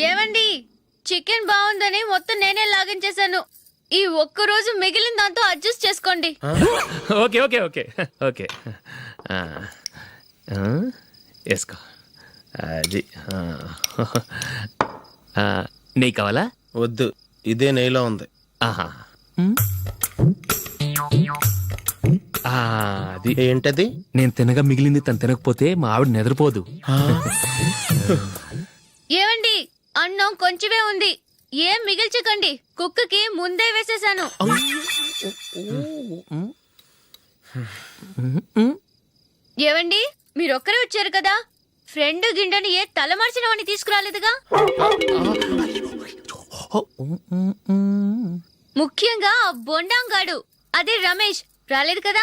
ఏమండి, చికెన్ బాగుందని మొత్తం నేనే లాగించేశాను. ఈ ఒక్కరోజు మిగిలిన దాంతో అడ్జస్ట్ చేసుకోండి. ఓకే ఓకే ఓకే ఓకే వేసుకో. అది నెయ్యి కావాలా? వద్దు, ఇదే నెయ్యిలో ఉంది. ఆహా. అది ఏంటది? నేను తినగా మిగిలింది తను తినకపోతే మా ఆవిడ నిద్రపోదు. ఏమండి, అన్నం కొంచెమే ఉంది, ఏం మిగిల్చకండి. కుక్కకి ముందే వేసేసాను. ఏవండి, మీరొక్కరే వచ్చారు కదా, ఫ్రెండ్ గిండెని ఏ తలమార్చిన వాడిని తీసుకురాలేదుగా. ముఖ్యంగా ఆ బొండాంగాడు, అదే రమేష్ రాలేదు కదా.